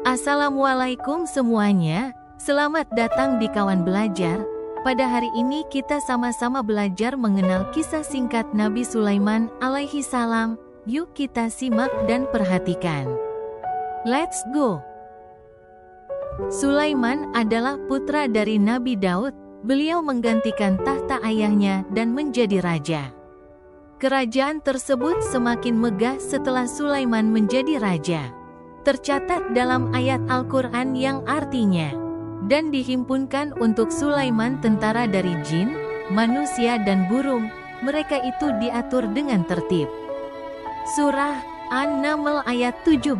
Assalamualaikum semuanya, selamat datang di Kawan Belajar. Pada hari ini kita sama-sama belajar mengenal kisah singkat Nabi Sulaiman alaihi salam. Yuk kita simak dan perhatikan. Let's go! Sulaiman adalah putra dari Nabi Daud. Beliau menggantikan tahta ayahnya dan menjadi raja. Kerajaan tersebut semakin megah setelah Sulaiman menjadi raja. Tercatat dalam ayat Al-Quran yang artinya, dan dihimpunkan untuk Sulaiman tentara dari jin, manusia dan burung, mereka itu diatur dengan tertib. Surah An-Naml ayat 17.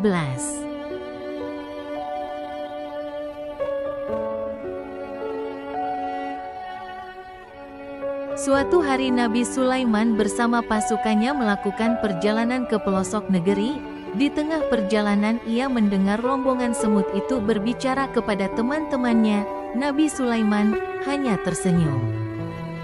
Suatu hari Nabi Sulaiman bersama pasukannya melakukan perjalanan ke pelosok negeri. Di tengah perjalanan ia mendengar rombongan semut itu berbicara kepada teman-temannya. Nabi Sulaiman hanya tersenyum.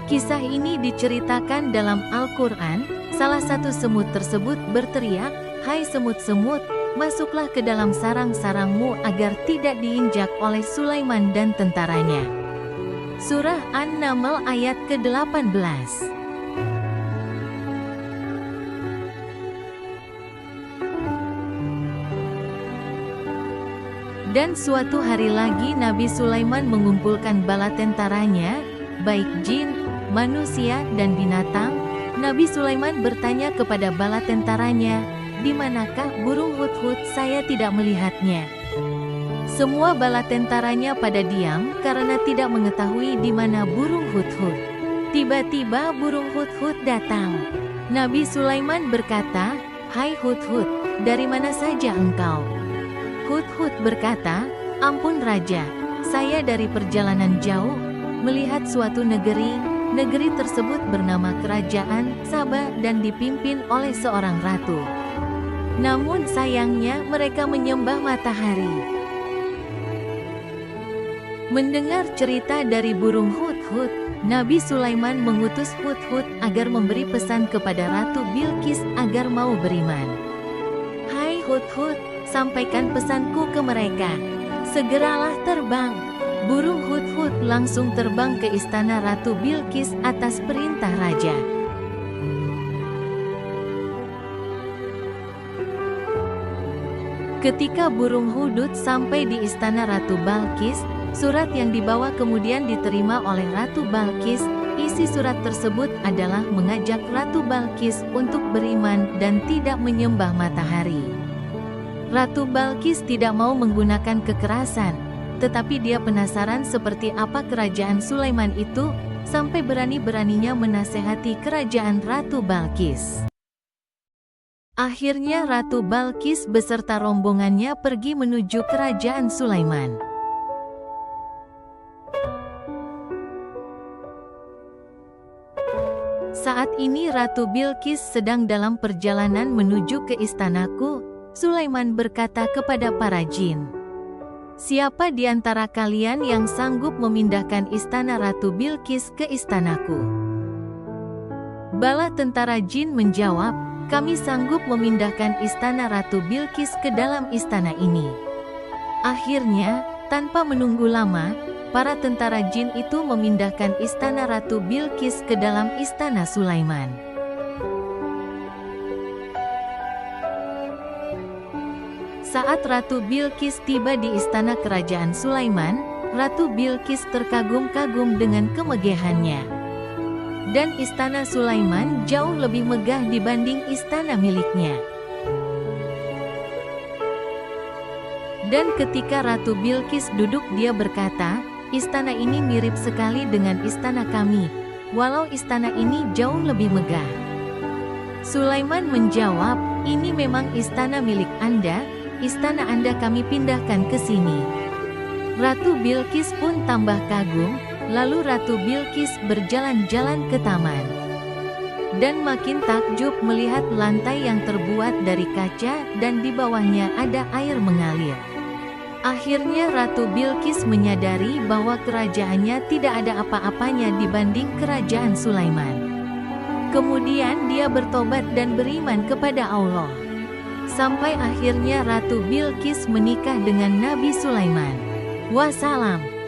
Kisah ini diceritakan dalam Al-Quran. Salah satu semut tersebut berteriak, "Hai semut-semut, masuklah ke dalam sarang-sarangmu agar tidak diinjak oleh Sulaiman dan tentaranya." Surah An-Naml ayat ke-18. Dan suatu hari lagi Nabi Sulaiman mengumpulkan bala tentaranya, baik jin, manusia, dan binatang. Nabi Sulaiman bertanya kepada bala tentaranya, "Di manakah burung hudhud? Saya tidak melihatnya." Semua bala tentaranya pada diam karena tidak mengetahui di mana burung hudhud. Tiba-tiba burung hudhud datang. Nabi Sulaiman berkata, "Hai hudhud, dari mana saja engkau?" Hudhud berkata, "Ampun Raja, saya dari perjalanan jauh, melihat suatu negeri. Negeri tersebut bernama Kerajaan Saba dan dipimpin oleh seorang ratu. Namun sayangnya mereka menyembah matahari." Mendengar cerita dari burung hudhud, Nabi Sulaiman mengutus hudhud agar memberi pesan kepada Ratu Bilqis agar mau beriman. "Hai hudhud, sampaikan pesanku ke mereka. Segeralah terbang." Burung hudhud langsung terbang ke istana Ratu Bilqis atas perintah raja. Ketika burung hudhud sampai di istana Ratu Bilqis, surat yang dibawa kemudian diterima oleh Ratu Bilqis. Isi surat tersebut adalah mengajak Ratu Bilqis untuk beriman dan tidak menyembah matahari. Ratu Bilqis tidak mau menggunakan kekerasan, tetapi dia penasaran seperti apa kerajaan Sulaiman itu, sampai berani-beraninya menasehati kerajaan Ratu Bilqis. Akhirnya Ratu Bilqis beserta rombongannya pergi menuju kerajaan Sulaiman. Saat ini Ratu Bilqis sedang dalam perjalanan menuju ke istanaku. Sulaiman berkata kepada para jin, "Siapa di antara kalian yang sanggup memindahkan istana Ratu Bilqis ke istanaku?" Bala tentara jin menjawab, "Kami sanggup memindahkan istana Ratu Bilqis ke dalam istana ini." Akhirnya, tanpa menunggu lama, para tentara jin itu memindahkan istana Ratu Bilqis ke dalam istana Sulaiman. Saat Ratu Bilqis tiba di istana kerajaan Sulaiman, Ratu Bilqis terkagum-kagum dengan kemegahannya. Dan istana Sulaiman jauh lebih megah dibanding istana miliknya. Dan ketika Ratu Bilqis duduk dia berkata, "Istana ini mirip sekali dengan istana kami, walau istana ini jauh lebih megah." Sulaiman menjawab, "Ini memang istana milik Anda, istana Anda kami pindahkan ke sini." Ratu Bilqis pun tambah kagum, lalu Ratu Bilqis berjalan-jalan ke taman. Dan makin takjub melihat lantai yang terbuat dari kaca dan di bawahnya ada air mengalir. Akhirnya Ratu Bilqis menyadari bahwa kerajaannya tidak ada apa-apanya dibanding kerajaan Sulaiman. Kemudian dia bertobat dan beriman kepada Allah. Sampai akhirnya Ratu Bilqis menikah dengan Nabi Sulaiman. Wassalam.